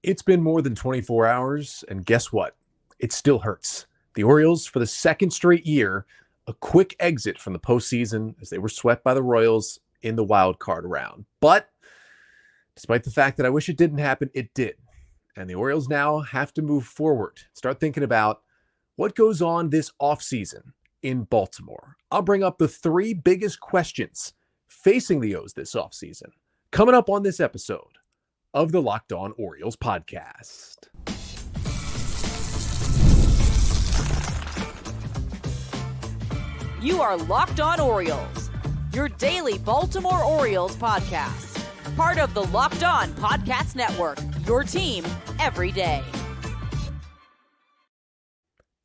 It's been more than 24 hours, and guess what? It still hurts. The Orioles, for the second straight year, a quick exit from the postseason as they were swept by the Royals in the wild card round. But despite the fact that I wish it didn't happen, it did. And the Orioles now have to move forward, start thinking about what goes on this offseason in Baltimore. I'll bring up the three biggest questions facing the O's this offseason coming up on this episode of the Locked On Orioles podcast. You are Locked On Orioles, your daily Baltimore Orioles podcast. Part of the Locked On Podcast Network, your team every day.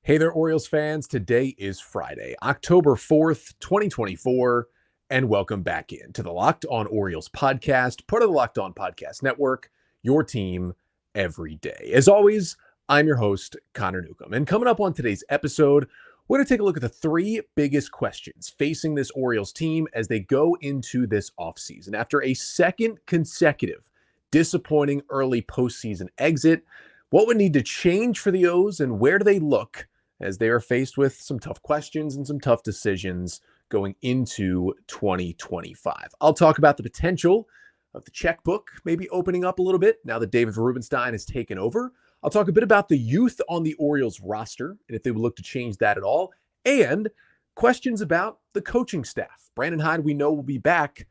Hey there, Orioles fans. Today is Friday, October 4th, 2024, and welcome back into the Locked On Orioles podcast, part of the Locked On Podcast Network, your team every day. As always, I'm your host, Connor Newcomb. And coming up on today's episode, we're going to take a look at the three biggest questions facing this Orioles team as they go into this offseason. After a second consecutive disappointing early postseason exit, what would need to change for the O's and where do they look as they are faced with some tough questions and some tough decisions going into 2025. I'll talk about the potential of the checkbook maybe opening up a little bit now that David Rubenstein has taken over. I'll talk a bit about the youth on the Orioles roster and if they would look to change that at all, and questions about the coaching staff. Brandon Hyde, we know, will be back.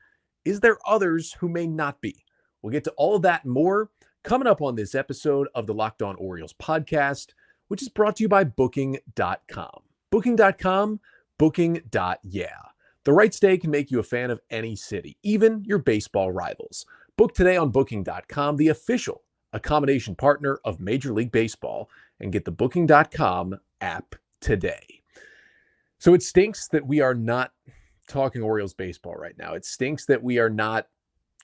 Is there others who may not be? We'll get to all of that and more coming up on this episode of the Locked On Orioles podcast, which is brought to you by Booking.com. Booking.com, Booking.yeah. The right stay can make you a fan of any city, even your baseball rivals. Book today on Booking.com, the official accommodation partner of Major League Baseball, and get the Booking.com app today. So it stinks that we are not talking Orioles baseball right now. It stinks that we are not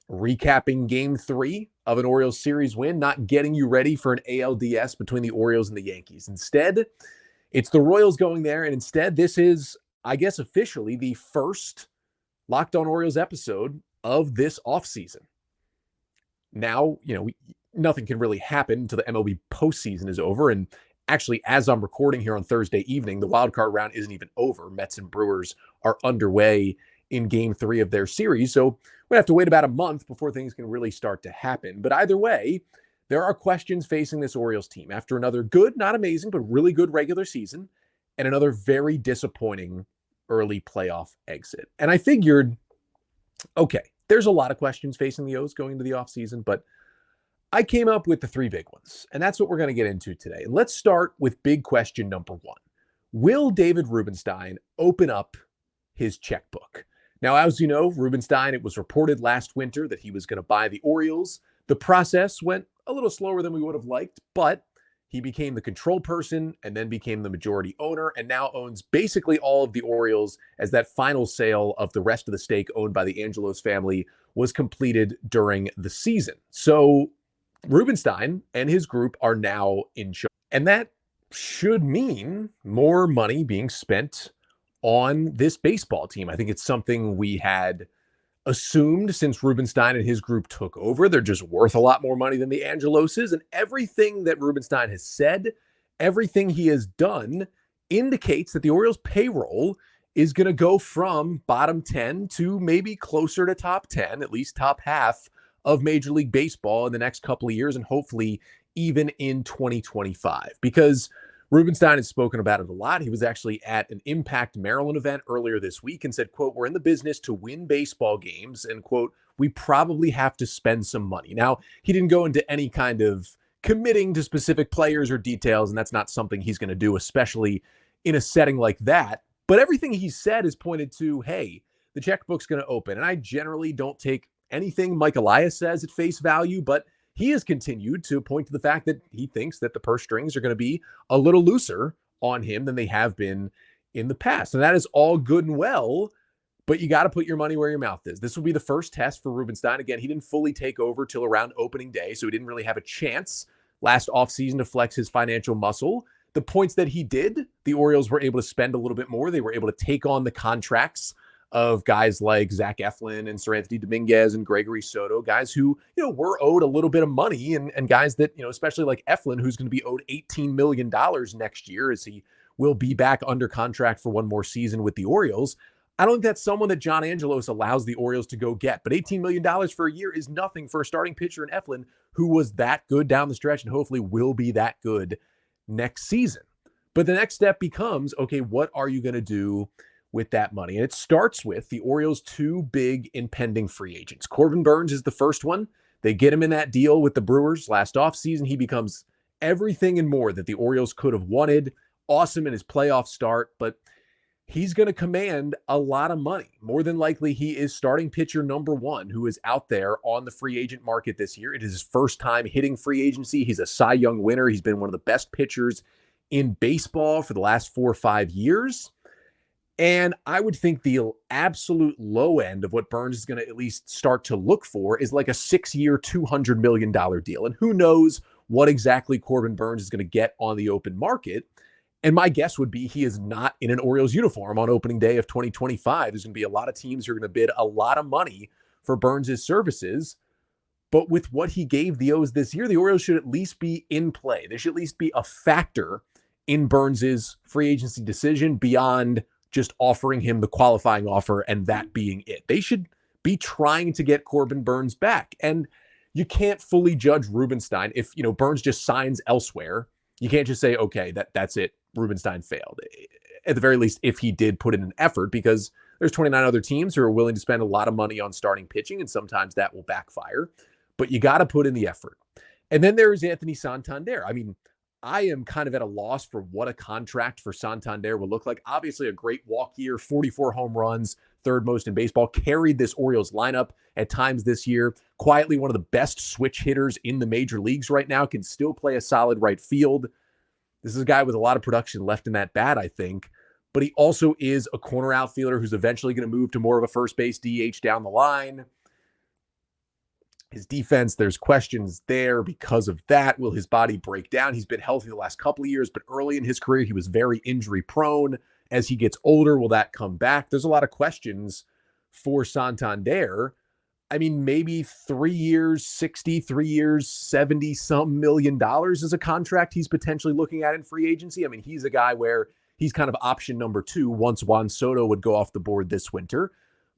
recapping Game 3 of an Orioles series win, not getting you ready for an ALDS between the Orioles and the Yankees. Instead, it's the Royals going there, and instead this is, I guess, officially the first Locked On Orioles episode of this offseason. Now, nothing can really happen until the MLB postseason is over. And actually, as I'm recording here on Thursday evening, the wildcard round isn't even over. Mets and Brewers are underway in Game 3 of their series. So we have to wait about a month before things can really start to happen. But either way, there are questions facing this Orioles team after another good, not amazing, but really good regular season and another very disappointing early playoff exit. And I figured, okay, there's a lot of questions facing the O's going into the offseason, but I came up with the three big ones, and that's what we're going to get into today. Let's start with big question number one. Will David Rubenstein open up his checkbook? Now, as you know, Rubenstein, it was reported last winter that he was going to buy the Orioles. The process went a little slower than we would have liked, but he became the control person and then became the majority owner and now owns basically all of the Orioles as that final sale of the rest of the stake owned by the Angelos family was completed during the season. So Rubenstein and his group are now in charge, and that should mean more money being spent on this baseball team. I think it's something we had assumed since Rubenstein and his group took over. They're just worth a lot more money than the Angeloses, and everything that Rubenstein has said, everything he has done indicates that the Orioles payroll is going to go from bottom 10 to maybe closer to top 10, at least top half of Major League Baseball in the next couple of years, and hopefully even in 2025, because Rubenstein has spoken about it a lot. He was actually at an Impact Maryland event earlier this week and said, quote, "We're in the business to win baseball games, and quote, we probably have to spend some money." Now, he didn't go into any kind of committing to specific players or details, and that's not something he's going to do, especially in a setting like that. But everything he said is pointed to, hey, the checkbook's going to open. And I generally don't take anything Mike Elias says at face value, but he has continued to point to the fact that he thinks that the purse strings are going to be a little looser on him than they have been in the past. And that is all good and well, but you got to put your money where your mouth is. This will be the first test for Rubenstein. Again, he didn't fully take over till around opening day, so he didn't really have a chance last offseason to flex his financial muscle. The points that he did, the Orioles were able to spend a little bit more. They were able to take on the contracts of guys like Zach Eflin and Sir Anthony Dominguez and Gregory Soto, guys who, were owed a little bit of money, and guys that, especially like Eflin, who's going to be owed $18 million next year as he will be back under contract for one more season with the Orioles. I don't think that's someone that John Angelos allows the Orioles to go get. But $18 million for a year is nothing for a starting pitcher in Eflin, who was that good down the stretch and hopefully will be that good next season. But the next step becomes, okay, what are you going to do with that money? And it starts with the Orioles' two big impending free agents. Corbin Burnes is the first one. They get him in that deal with the Brewers last offseason. He becomes everything and more that the Orioles could have wanted. Awesome in his playoff start, but he's going to command a lot of money. More than likely, he is starting pitcher number one who is out there on the free agent market this year. It is his first time hitting free agency. He's a Cy Young winner. He's been one of the best pitchers in baseball for the last 4 or 5 years. And I would think the absolute low end of what Burnes is going to at least start to look for is like a 6-year, $200 million deal. And who knows what exactly Corbin Burnes is going to get on the open market. And my guess would be he is not in an Orioles uniform on opening day of 2025. There's going to be a lot of teams who are going to bid a lot of money for Burnes' services. But with what he gave the O's this year, the Orioles should at least be in play. They should at least be a factor in Burnes' free agency decision beyond just offering him the qualifying offer and that being it. They should be trying to get Corbin Burnes back. And you can't fully judge Rubenstein if, Burnes just signs elsewhere. You can't just say, okay, that's it. Rubenstein failed. At the very least, if he did put in an effort, because there's 29 other teams who are willing to spend a lot of money on starting pitching, and sometimes that will backfire. But you got to put in the effort. And then there is Anthony Santander. I mean, I am kind of at a loss for what a contract for Santander will look like. Obviously, a great walk year, 44 home runs, third most in baseball, carried this Orioles lineup at times this year. Quietly one of the best switch hitters in the major leagues right now, can still play a solid right field. This is a guy with a lot of production left in that bat, I think. But he also is a corner outfielder who's eventually going to move to more of a first base DH down the line. His defense, there's questions there because of that. Will his body break down? He's been healthy the last couple of years, but early in his career, he was very injury prone. As he gets older, will that come back? There's a lot of questions for Santander. I mean, maybe 3 years, 60, 3 years, 70 some million dollars is a contract he's potentially looking at in free agency. I mean, he's a guy where he's kind of option number 2 once Juan Soto would go off the board this winter.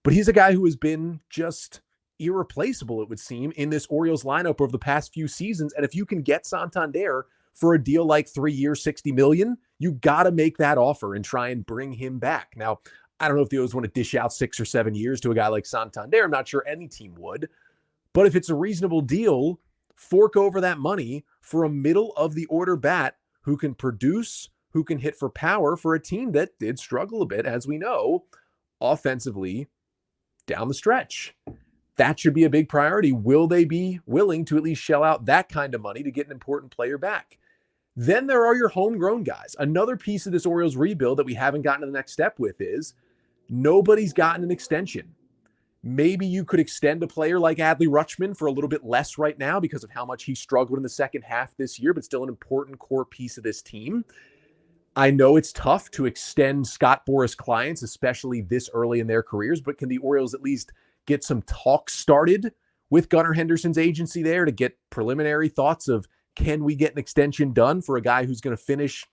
But he's a guy who has been just irreplaceable, it would seem, in this Orioles lineup over the past few seasons. And if you can get Santander for a deal like 3 years, 60 million, you got to make that offer and try and bring him back. Now, I don't know if the O's want to dish out 6 or 7 years to a guy like Santander. I'm not sure any team would. But if it's a reasonable deal, fork over that money for a middle of the order bat who can produce, who can hit for power for a team that did struggle a bit, as we know, offensively down the stretch. That should be a big priority. Will they be willing to at least shell out that kind of money to get an important player back? Then there are your homegrown guys. Another piece of this Orioles rebuild that we haven't gotten to the next step with is nobody's gotten an extension. Maybe you could extend a player like Adley Rutschman for a little bit less right now because of how much he struggled in the second half this year, but still an important core piece of this team. I know it's tough to extend Scott Boras clients, especially this early in their careers, but can the Orioles at least get some talk started with Gunnar Henderson's agency there to get preliminary thoughts of, can we get an extension done for a guy who's going to finish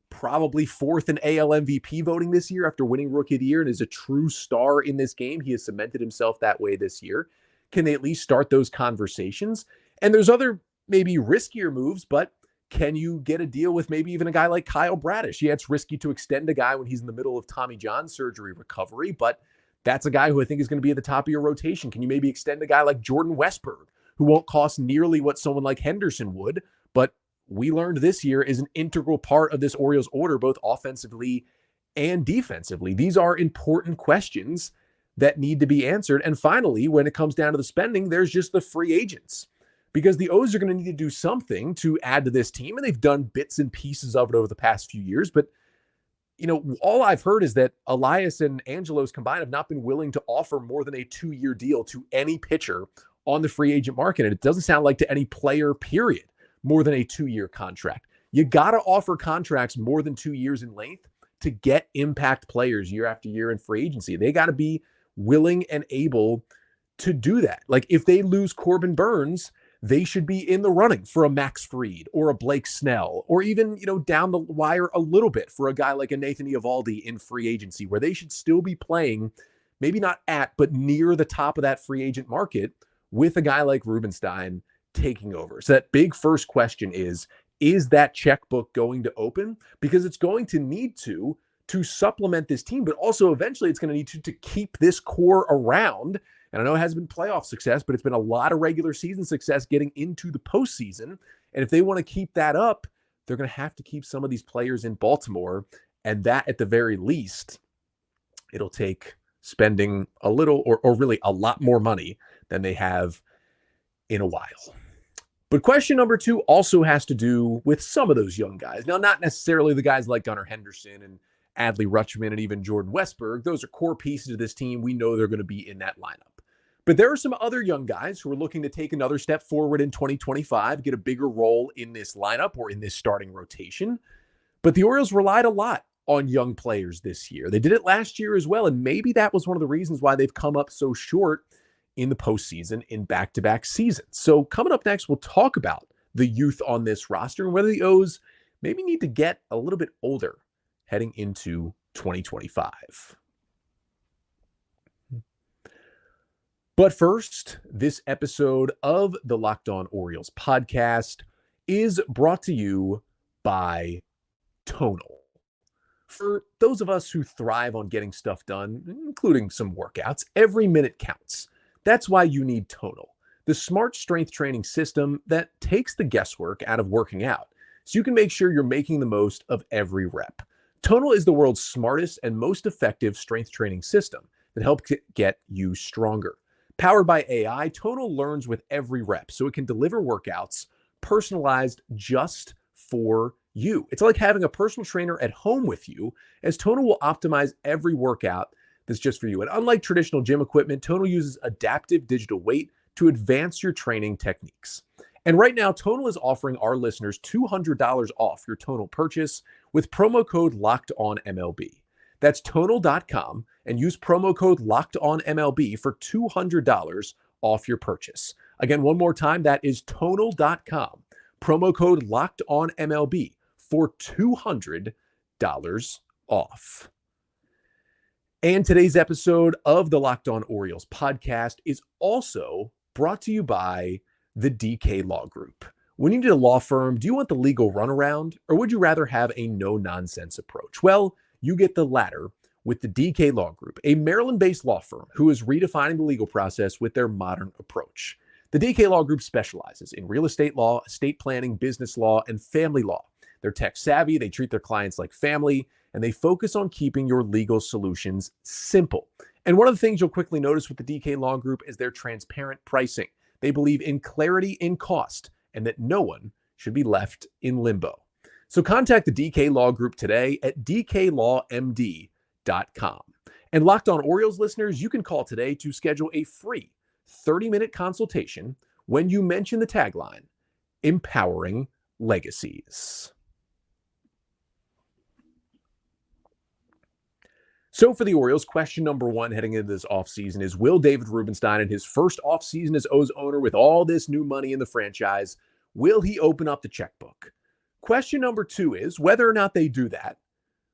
probably 4th in AL MVP voting this year after winning Rookie of the Year and is a true star in this game? He has cemented himself that way this year. Can they at least start those conversations? And there's other maybe riskier moves, but can you get a deal with maybe even a guy like Kyle Bradish? Yeah, it's risky to extend a guy when he's in the middle of Tommy John surgery recovery, but that's a guy who I think is going to be at the top of your rotation. Can you maybe extend a guy like Jordan Westberg, who won't cost nearly what someone like Henderson would, but we learned this year is an integral part of this Orioles order, both offensively and defensively? These are important questions that need to be answered. And finally, when it comes down to the spending, there's just the free agents, because the O's are going to need to do something to add to this team. And they've done bits and pieces of it over the past few years. But, all I've heard is that Elias and Angelos combined have not been willing to offer more than a 2-year deal to any pitcher on the free agent market. And it doesn't sound like to any player, period, more than a 2-year contract. You got to offer contracts more than 2 years in length to get impact players year after year in free agency. They got to be willing and able to do that. Like if they lose Corbin Burns, they should be in the running for a Max Fried or a Blake Snell, or even, down the wire a little bit for a guy like a Nathan Eovaldi in free agency, where they should still be playing, maybe not at, but near the top of that free agent market with a guy like Rubenstein taking over. So that big first question is that checkbook going to open? Because it's going to need to supplement this team, but also eventually it's going to need to keep this core around. And I know it hasn't been playoff success, but it's been a lot of regular season success getting into the postseason. And if they want to keep that up, they're going to have to keep some of these players in Baltimore. And that, at the very least, it'll take spending a little or really a lot more money than they have in a while. But question number 2 also has to do with some of those young guys. Now, not necessarily the guys like Gunnar Henderson and Adley Rutschman and even Jordan Westberg. Those are core pieces of this team. We know they're going to be in that lineup. But there are some other young guys who are looking to take another step forward in 2025, get a bigger role in this lineup or in this starting rotation. But the Orioles relied a lot on young players this year. They did it last year as well, and maybe that was one of the reasons why they've come up so short in the postseason in back-to-back seasons. So coming up next, we'll talk about the youth on this roster and whether the O's maybe need to get a little bit older heading into 2025. But first, this episode of the Locked On Orioles podcast is brought to you by Tonal. For those of us who thrive on getting stuff done, including some workouts, every minute counts. That's why you need Tonal, the smart strength training system that takes the guesswork out of working out, so you can make sure you're making the most of every rep. Tonal is the world's smartest and most effective strength training system that helps get you stronger. Powered by AI, Tonal learns with every rep, so it can deliver workouts personalized just for you. It's like having a personal trainer at home with you, as Tonal will optimize every workout that's just for you. And unlike traditional gym equipment, Tonal uses adaptive digital weight to advance your training techniques. And right now, Tonal is offering our listeners $200 off your Tonal purchase with promo code LOCKEDONMLB. That's Tonal.com and use promo code LOCKEDONMLB for $200 off your purchase. Again, one more time, that is Tonal.com. Promo code LOCKEDONMLB for $200 off. And today's episode of the Locked On Orioles podcast is also brought to you by the DK Law Group. When you need a law firm, do you want the legal runaround, or would you rather have a no-nonsense approach? Well, you get the latter with the DK Law Group, a Maryland-based law firm who is redefining the legal process with their modern approach. The DK Law Group specializes in real estate law, estate planning, business law, and family law. They're tech savvy, they treat their clients like family, and they focus on keeping your legal solutions simple. And one of the things you'll quickly notice with the DK Law Group is their transparent pricing. They believe in clarity in cost and that no one should be left in limbo. So contact the DK Law Group today at dklawmd.com. And Locked On Orioles listeners, you can call today to schedule a free 30-minute consultation when you mention the tagline, Empowering Legacies. So for the Orioles, question number 1 heading into this offseason is, will David Rubenstein, in his first offseason as O's owner with all this new money in the franchise, will he open up the checkbook? Question number 2 is, whether or not they do that,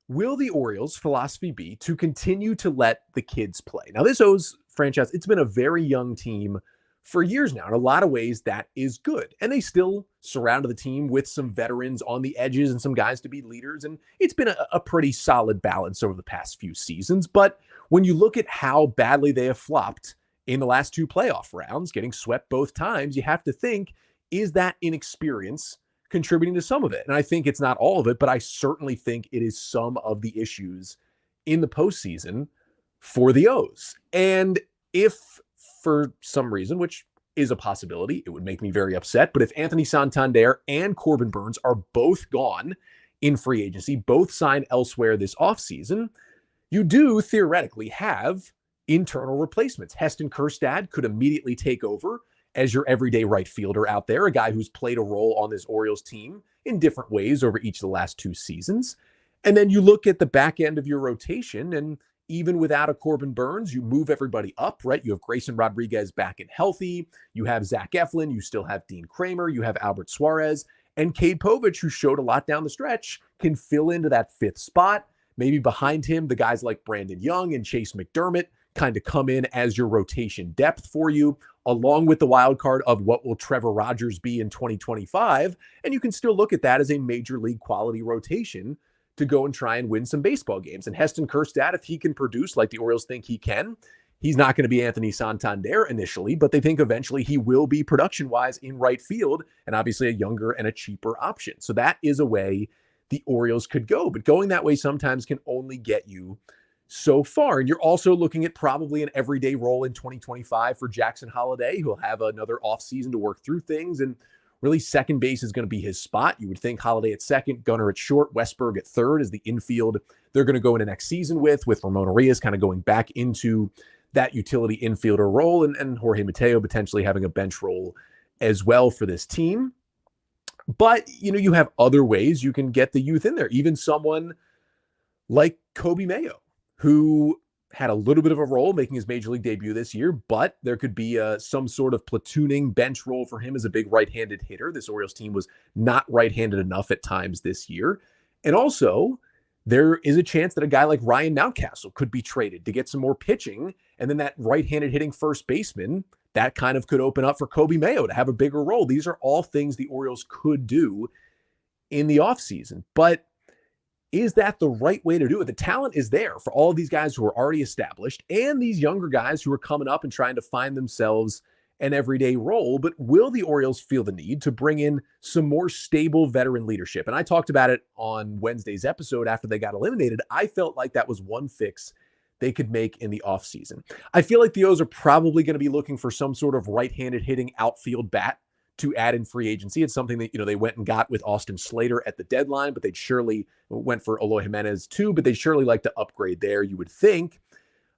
will the Orioles' philosophy be to continue to let the kids play? Now, this O's franchise, it's been a very young team for years now. In a lot of ways, that is good. And they still surrounded the team with some veterans on the edges and some guys to be leaders. And it's been a pretty solid balance over the past few seasons. But when you look at how badly they have flopped in the last 2 playoff rounds, getting swept both times, you have to think, is that inexperience contributing to some of it? And I think it's not all of it, but I certainly think it is some of the issues in the postseason for the O's. And if for some reason, which is a possibility, it would make me very upset, but if Anthony Santander and Corbin Burns are both gone in free agency, both signed elsewhere this offseason, you do theoretically have internal replacements. Heston Kjerstad could immediately take over as your everyday right fielder out there, a guy who's played a role on this Orioles team in different ways over each of the last 2 seasons. And then you look at the back end of your rotation, and even without a Corbin Burnes, you move everybody up, right? You have Grayson Rodriguez back and healthy. You have Zach Eflin. You still have Dean Kramer. You have Albert Suarez. And Cade Povich, who showed a lot down the stretch, can fill into that fifth spot. Maybe behind him, the guys like Brandon Young and Chase McDermott kind of come in as your rotation depth for you, along with the wild card of what will Trevor Rogers be in 2025. And you can still look at that as a major league quality rotation to go and try and win some baseball games. And Heston Kjerstad, if he can produce like the Orioles think he can, he's not going to be Anthony Santander initially, but they think eventually he will be production-wise in right field, and obviously a younger and a cheaper option. So that is a way the Orioles could go. But going that way sometimes can only get you so far. And you're also looking at probably an everyday role in 2025 for Jackson Holliday, who'll have another offseason to work through things. And really, second base is going to be his spot. You would think Holliday at second, Gunnar at short, Westberg at third is the infield they're going to go into next season with Ramon Arias kind of going back into that utility infielder role, and Jorge Mateo potentially having a bench role as well for this team. But, you have other ways you can get the youth in there. Even someone like Coby Mayo, who had a little bit of a role making his major league debut this year, but there could be some sort of platooning bench role for him as a big right-handed hitter. This Orioles team was not right-handed enough at times this year. And also, there is a chance that a guy like Ryan Mountcastle could be traded to get some more pitching. And then that right-handed hitting first baseman, that kind of could open up for Coby Mayo to have a bigger role. These are all things the Orioles could do in the offseason. But is that the right way to do it? The talent is there for all of these guys who are already established and these younger guys who are coming up and trying to find themselves an everyday role. But will the Orioles feel the need to bring in some more stable veteran leadership? And I talked about it on Wednesday's episode after they got eliminated. I felt like that was one fix they could make in the offseason. I feel like the O's are probably going to be looking for some sort of right-handed hitting outfield bat to add in free agency. It's something that, they went and got with Austin Slater at the deadline, but they'd surely went for Eloy Jimenez too, but they'd surely like to upgrade there. You would think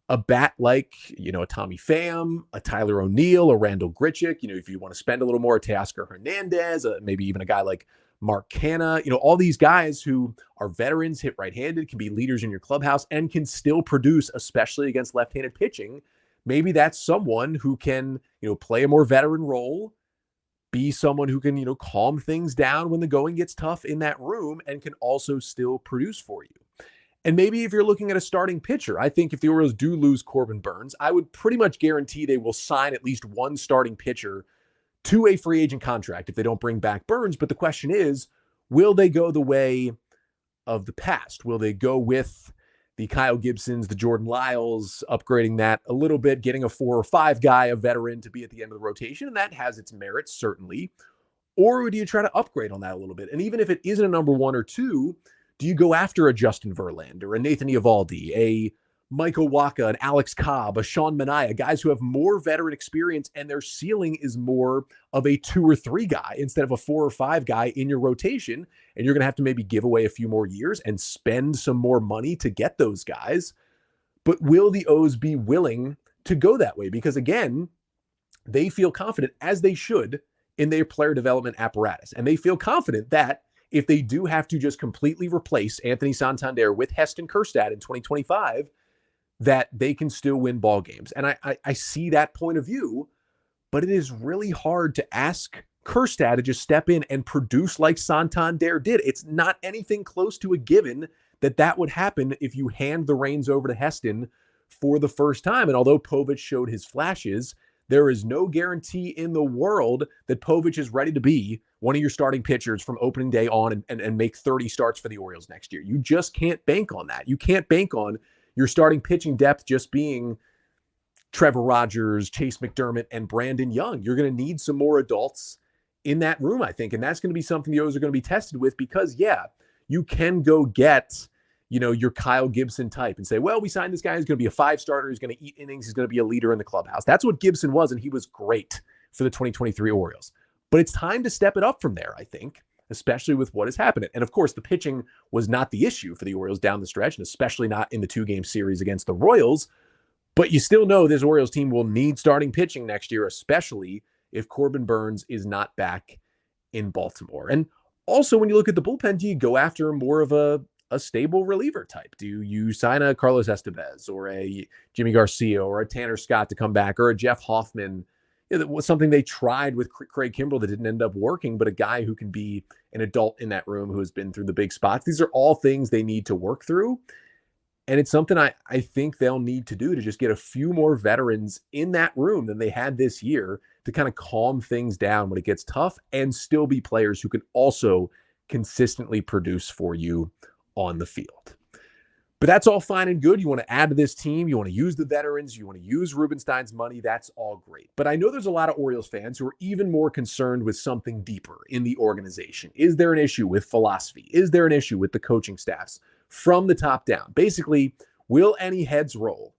a bat like, a Tommy Pham, a Tyler O'Neill, a Randall Grichuk, if you want to spend a little more, a Teoscar Hernandez, maybe even a guy like Mark Canha, all these guys who are veterans, hit right-handed, can be leaders in your clubhouse and can still produce, especially against left-handed pitching. Maybe that's someone who can, play a more veteran role, be someone who can, calm things down when the going gets tough in that room and can also still produce for you. And maybe if you're looking at a starting pitcher, I think if the Orioles do lose Corbin Burnes, I would pretty much guarantee they will sign at least one starting pitcher to a free agent contract if they don't bring back Burnes. But the question is, will they go the way of the past? Will they go with the Kyle Gibsons, the Jordan Lyles, upgrading that a little bit, getting a 4 or 5 guy, a veteran, to be at the end of the rotation? And that has its merits, certainly. Or do you try to upgrade on that a little bit? And even if it isn't a number 1 or 2, do you go after a Justin Verlander, a Nathan Eovaldi, a Michael Wacha, an Alex Cobb, a Sean Manaea, guys who have more veteran experience and their ceiling is more of a 2 or 3 guy instead of a 4 or 5 guy in your rotation? And you're going to have to maybe give away a few more years and spend some more money to get those guys. But will the O's be willing to go that way? Because again, they feel confident, as they should, in their player development apparatus. And they feel confident that if they do have to just completely replace Anthony Santander with Heston Kjerstad in 2025, that they can still win ball games. And I see that point of view, but it is really hard to ask Kjerstad to just step in and produce like Santander did. It's not anything close to a given that would happen if you hand the reins over to Heston for the first time. And although Povich showed his flashes, there is no guarantee in the world that Povich is ready to be one of your starting pitchers from opening day on and make 30 starts for the Orioles next year. You just can't bank on that. You can't bank on your starting pitching depth just being Trevor Rogers, Chase McDermott, and Brandon Young. You're going to need some more adults in that room, I think. And that's going to be something the O's are going to be tested with because, yeah, you can go get, your Kyle Gibson type and say, well, we signed this guy who's going to be a 5 starter. He's going to eat innings. He's going to be a leader in the clubhouse. That's what Gibson was, and he was great for the 2023 Orioles. But it's time to step it up from there, I think, especially with what has happened. And of course, the pitching was not the issue for the Orioles down the stretch, and especially not in the 2-game series against the Royals. But you still know this Orioles team will need starting pitching next year, especially if Corbin Burnes is not back in Baltimore. And also, when you look at the bullpen, do you go after more of a a stable reliever type? Do you sign a Carlos Estevez or a Jimmy Garcia or a Tanner Scott to come back, or a Jeff Hoffman? That was something they tried with Craig Kimbrell that didn't end up working, but a guy who can be an adult in that room who has been through the big spots. These are all things they need to work through. And it's something I think they'll need to do, to just get a few more veterans in that room than they had this year to kind of calm things down when it gets tough, and still be players who can also consistently produce for you on the field. But that's all fine and good. You want to add to this team. You want to use the veterans. You want to use Rubenstein's money. That's all great. But I know there's a lot of Orioles fans who are even more concerned with something deeper in the organization. Is there an issue with philosophy? Is there an issue with the coaching staffs from the top down? Basically, will any heads roll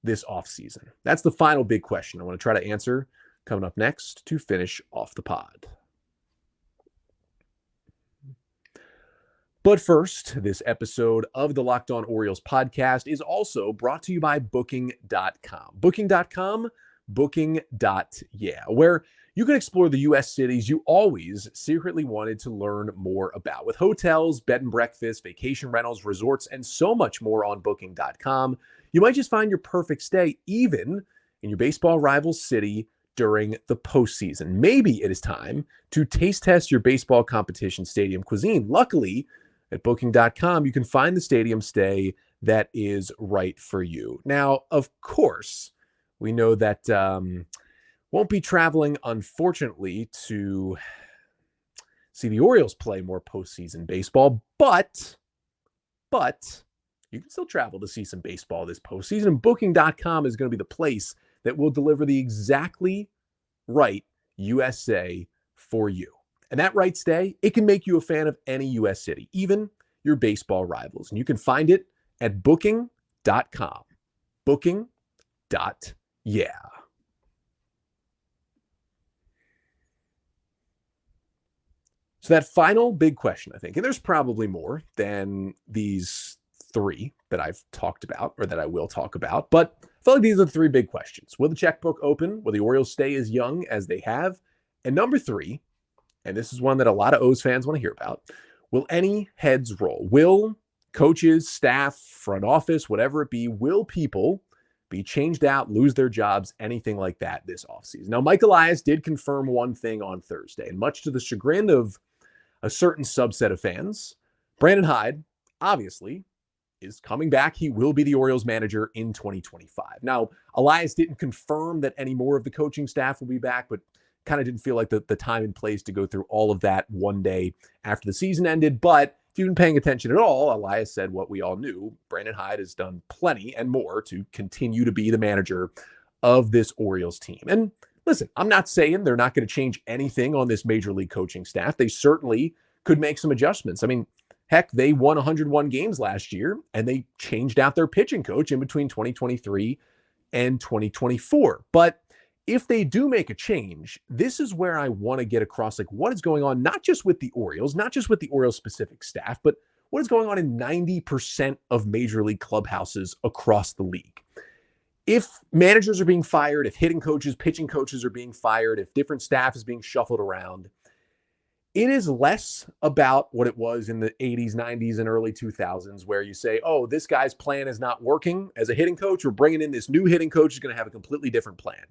this offseason? That's the final big question I want to try to answer coming up next to finish off the pod. But first, this episode of the Locked On Orioles podcast is also brought to you by Booking.com. Booking.com, Booking.yeah, where you can explore the U.S. cities you always secretly wanted to learn more about. With hotels, bed and breakfast, vacation rentals, resorts, and so much more on Booking.com, you might just find your perfect stay, even in your baseball rival city during the postseason. Maybe it is time to taste test your baseball competition stadium cuisine. Luckily, at Booking.com, you can find the stadium stay that is right for you. Now, of course, we know that won't be traveling, unfortunately, to see the Orioles play more postseason baseball, but you can still travel to see some baseball this postseason. And Booking.com is going to be the place that will deliver the exactly right USA for you. And that right stay, it can make you a fan of any U.S. city, even your baseball rivals. And you can find it at Booking.com. Booking.yeah. So that final big question, I think, and there's probably more than these three that I've talked about, or that I will talk about, but I feel like these are the three big questions. Will the checkbook open? Will the Orioles stay as young as they have? And number three, and this is one that a lot of O's fans want to hear about, will any heads roll? Will coaches, staff, front office, whatever it be, will people be changed out, lose their jobs, anything like that this offseason? Now, Mike Elias did confirm one thing on Thursday, and much to the chagrin of a certain subset of fans, Brandon Hyde, obviously, is coming back. He will be the Orioles manager in 2025. Now, Elias didn't confirm that any more of the coaching staff will be back, but kind of didn't feel like the time and place to go through all of that one day after the season ended. But if you've been paying attention at all, Elias said what we all knew. Brandon Hyde has done plenty and more to continue to be the manager of this Orioles team. And listen, I'm not saying they're not going to change anything on this major league coaching staff. They certainly could make some adjustments. I mean, heck, they won 101 games last year, and they changed out their pitching coach in between 2023 and 2024. But if they do make a change, this is where I want to get across, like, what is going on, not just with the Orioles, not just with the Orioles specific staff, but what is going on in 90% of major league clubhouses across the league. If managers are being fired, if hitting coaches, pitching coaches are being fired, if different staff is being shuffled around, it is less about what it was in the 80s, 90s, and early 2000s, where you say, oh, this guy's plan is not working as a hitting coach. We're bringing in this new hitting coach who's going to have a completely different plan.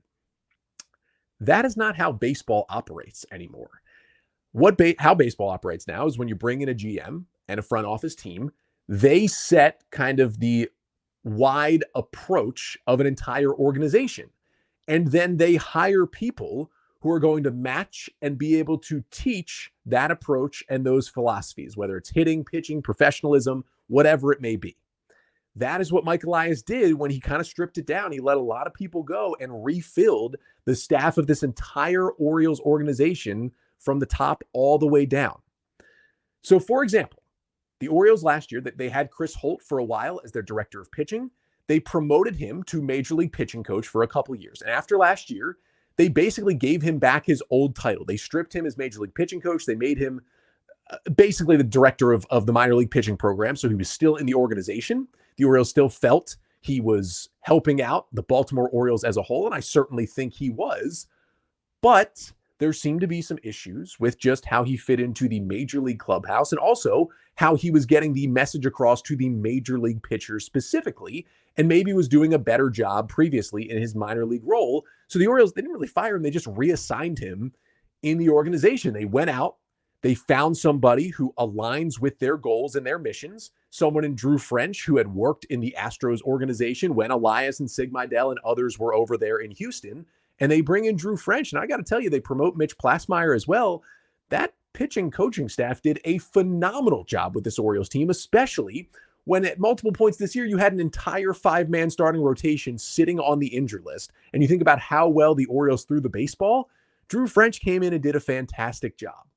That is not how baseball operates anymore. How baseball operates now is when you bring in a GM and a front office team, they set kind of the wide approach of an entire organization. And then they hire people who are going to match and be able to teach that approach and those philosophies, whether it's hitting, pitching, professionalism, whatever it may be. That is what Mike Elias did when he kind of stripped it down. He let a lot of people go and refilled the staff of this entire Orioles organization from the top all the way down. So, for example, the Orioles last year, they had Chris Holt for a while as their director of pitching. They promoted him to major league pitching coach for a couple years. And after last year, they basically gave him back his old title. They stripped him as major league pitching coach. They made him basically the director of the minor league pitching program. So he was still in the organization. The Orioles still felt he was helping out the Baltimore Orioles as a whole, and I certainly think he was. But there seemed to be some issues with just how he fit into the major league clubhouse and also how he was getting the message across to the major league pitchers specifically, and maybe was doing a better job previously in his minor league role. So the Orioles, they didn't really fire him. They just reassigned him in the organization. They went out, they found somebody who aligns with their goals and their missions, someone in Drew French who had worked in the Astros organization when Elias and Sig Mejdal and others were over there in Houston. And they bring in Drew French. And I got to tell you, they promote Mitch Plasmeyer as well. That pitching coaching staff did a phenomenal job with this Orioles team, especially when at multiple points this year, you had an entire 5-man starting rotation sitting on the injured list. And you think about how well the Orioles threw the baseball. Drew French came in and did a fantastic job.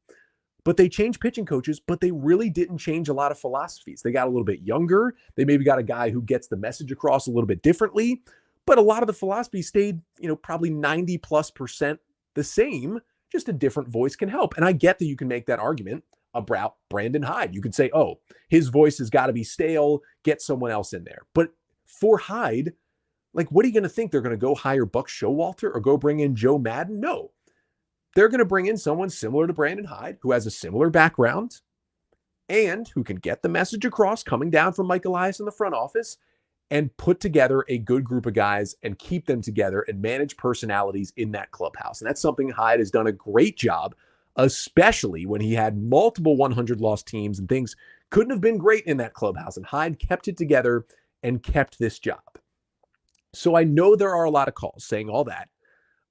But they changed pitching coaches, but they really didn't change a lot of philosophies. They got a little bit younger. They maybe got a guy who gets the message across a little bit differently. But a lot of the philosophy stayed, probably 90+% the same. Just a different voice can help. And I get that you can make that argument about Brandon Hyde. You could say, oh, his voice has got to be stale. Get someone else in there. But for Hyde, what are you going to think? They're going to go hire Buck Showalter or go bring in Joe Madden? No. They're going to bring in someone similar to Brandon Hyde, who has a similar background and who can get the message across coming down from Mike Elias in the front office and put together a good group of guys and keep them together and manage personalities in that clubhouse. And that's something Hyde has done a great job, especially when he had multiple 100-loss teams and things couldn't have been great in that clubhouse. And Hyde kept it together and kept this job. So I know there are a lot of calls saying all that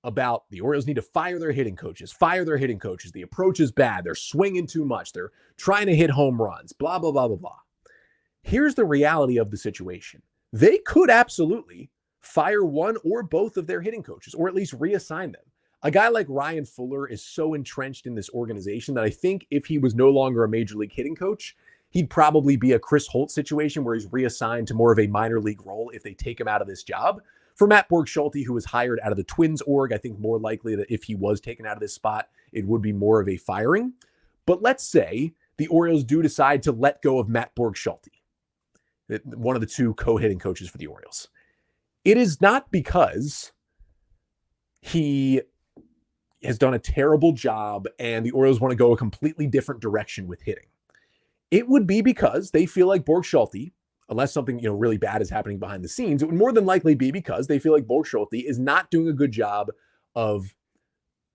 about the Orioles need to fire their hitting coaches. The approach is bad. They're swinging too much. They're trying to hit home runs, blah, blah, blah, blah, blah. Here's the reality of the situation. They could absolutely fire one or both of their hitting coaches, or at least reassign them. A guy like Ryan Fuller is so entrenched in this organization that I think if he was no longer a major league hitting coach, he'd probably be a Chris Holt situation where he's reassigned to more of a minor league role if they take him out of this job. For Matt Borg-Schulte, who was hired out of the Twins org, I think more likely that if he was taken out of this spot, it would be more of a firing. But let's say the Orioles do decide to let go of Matt Borg-Schulte, one of the two co-hitting coaches for the Orioles. It is not because he has done a terrible job and the Orioles want to go a completely different direction with hitting. It would be because they feel like Borg-Schulte, unless something really bad is happening behind the scenes, it would more than likely be because they feel like Borg-Schulte is not doing a good job of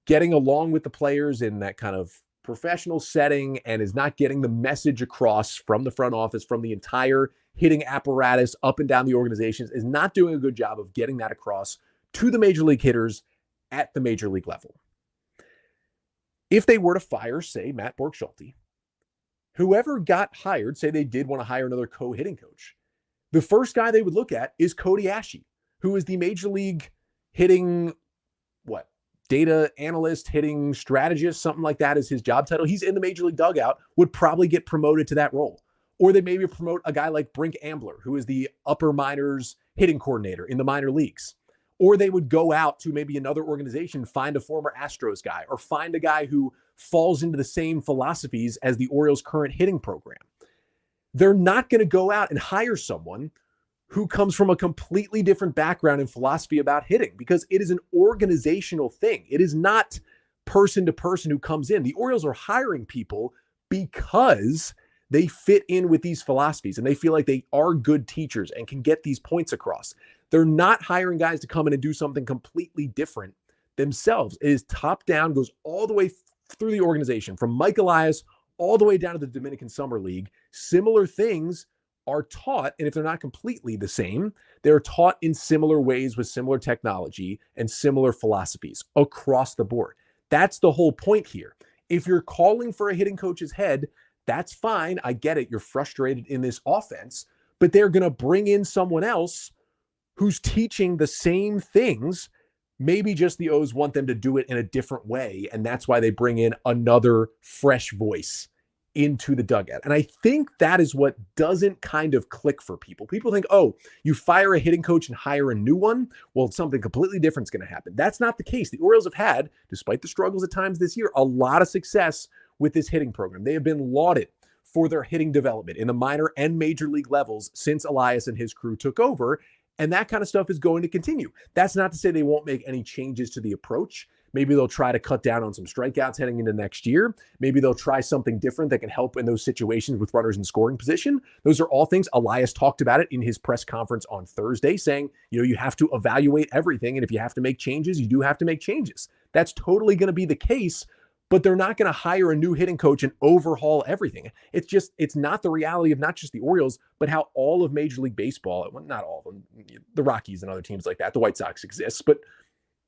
getting along with the players in that kind of professional setting and is not getting the message across from the front office, from the entire hitting apparatus up and down the organizations, is not doing a good job of getting that across to the major league hitters at the major league level. If they were to fire, say, Matt Borg-Schulte, whoever got hired, say they did want to hire another co-hitting coach, the first guy they would look at is Cody Asche, who is the major league hitting, data analyst, hitting strategist, something like that is his job title. He's in the major league dugout, would probably get promoted to that role. Or they maybe promote a guy like Brink Ambler, who is the upper minors hitting coordinator in the minor leagues. Or they would go out to maybe another organization, find a former Astros guy, or find a guy who falls into the same philosophies as the Orioles' current hitting program. They're not going to go out and hire someone who comes from a completely different background and philosophy about hitting, because it is an organizational thing. It is not person to person who comes in. The Orioles are hiring people because they fit in with these philosophies and they feel like they are good teachers and can get these points across. They're not hiring guys to come in and do something completely different themselves. It is top down, goes all the way through the organization, from Mike Elias all the way down to the Dominican Summer League. Similar things are taught, and if they're not completely the same, they're taught in similar ways with similar technology and similar philosophies across the board. That's the whole point here. If you're calling for a hitting coach's head, that's fine. I get it. You're frustrated in this offense, but they're going to bring in someone else who's teaching the same things. Maybe just the O's want them to do it in a different way, and that's why they bring in another fresh voice into the dugout. And I think that is what doesn't kind of click for people. People think, oh, you fire a hitting coach and hire a new one, well, something completely different is going to happen. That's not the case. The Orioles have had, despite the struggles at times this year, a lot of success with this hitting program. They have been lauded for their hitting development in the minor and major league levels since Elias and his crew took over. And that kind of stuff is going to continue. That's not to say they won't make any changes to the approach. Maybe they'll try to cut down on some strikeouts heading into next year. Maybe they'll try something different that can help in those situations with runners in scoring position. Those are all things. Elias talked about it in his press conference on Thursday, saying, you have to evaluate everything. And if you have to make changes, you do have to make changes. That's totally going to be the case, but they're not going to hire a new hitting coach and overhaul everything. It's not the reality of not just the Orioles, but how all of Major League Baseball, well, not all of them, the Rockies and other teams like that, the White Sox exists, but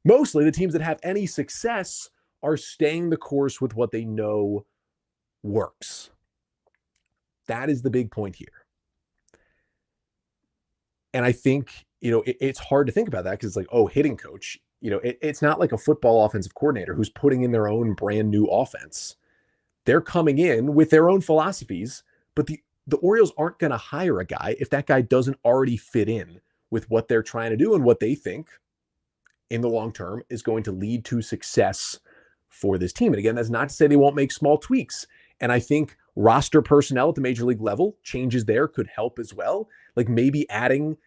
mostly the teams that have any success are staying the course with what they know works. That is the big point here. And I think, it's hard to think about that because it's like, oh, hitting coach. It's not like a football offensive coordinator who's putting in their own brand new offense. They're coming in with their own philosophies, but the Orioles aren't going to hire a guy if that guy doesn't already fit in with what they're trying to do and what they think in the long term is going to lead to success for this team. And again, that's not to say they won't make small tweaks. And I think roster personnel at the major league level, changes there could help as well. Like maybe adding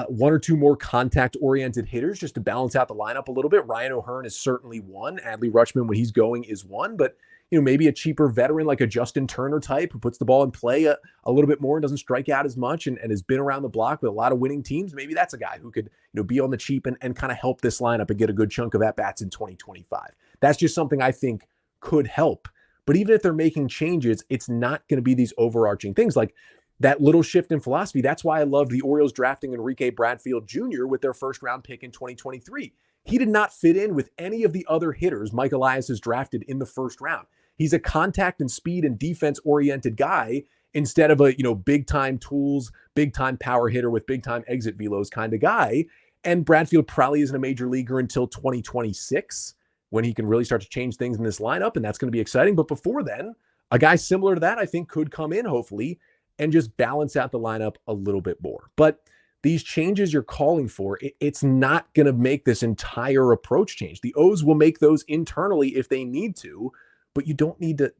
one or two more contact-oriented hitters just to balance out the lineup a little bit. Ryan O'Hearn is certainly one. Adley Rutschman, when he's going, is one. But maybe a cheaper veteran like a Justin Turner type who puts the ball in play a little bit more and doesn't strike out as much and has been around the block with a lot of winning teams. Maybe that's a guy who could be on the cheap and kind of help this lineup and get a good chunk of at-bats in 2025. That's just something I think could help. But even if they're making changes, it's not going to be these overarching things like that little shift in philosophy. That's why I love the Orioles drafting Enrique Bradfield Jr. with their first round pick in 2023. He did not fit in with any of the other hitters Mike Elias has drafted in the first round. He's a contact and speed and defense oriented guy instead of a, big time tools, big time power hitter with big time exit velos kind of guy. And Bradfield probably isn't a major leaguer until 2026 when he can really start to change things in this lineup. And that's going to be exciting. But before then, a guy similar to that, I think could come in hopefully and just balance out the lineup a little bit more. But these changes you're calling for, it's not going to make this entire approach change. The O's will make those internally if they need to, but you don't need to.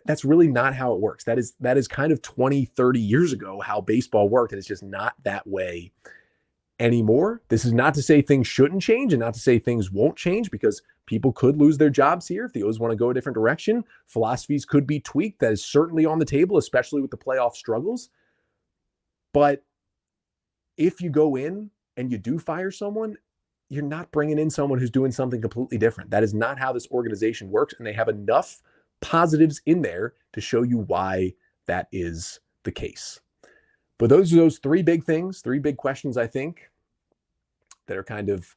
That's really not how it works. That is kind of 20, 30 years ago how baseball worked, and it's just not that way anymore. This is not to say things shouldn't change and not to say things won't change, because people could lose their jobs here if the O's want to go a different direction. Philosophies could be tweaked. That is certainly on the table, especially with the playoff struggles. But if you go in and you do fire someone, you're not bringing in someone who's doing something completely different. That is not how this organization works, and they have enough positives in there to show you why that is the case. But those are those three big things, three big questions, I think, that are kind of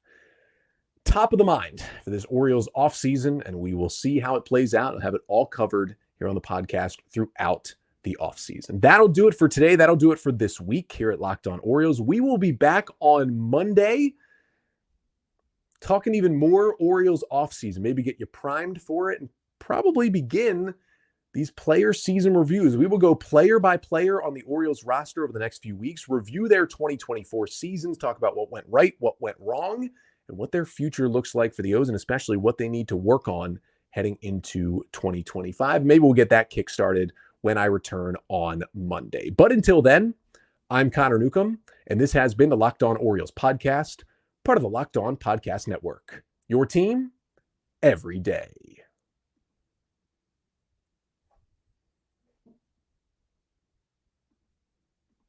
top of the mind for this Orioles offseason, and we will see how it plays out and have it all covered here on the podcast throughout the offseason. That'll do it for today. That'll do it for this week here at Locked On Orioles. We will be back on Monday talking even more Orioles offseason, maybe get you primed for it and probably begin these player season reviews. We will go player by player on the Orioles roster over the next few weeks, review their 2024 seasons, talk about what went right, what went wrong, and what their future looks like for the O's, and especially what they need to work on heading into 2025. Maybe we'll get that kick-started when I return on Monday. But until then, I'm Connor Newcomb, and this has been the Locked On Orioles podcast, part of the Locked On Podcast Network. Your team every day.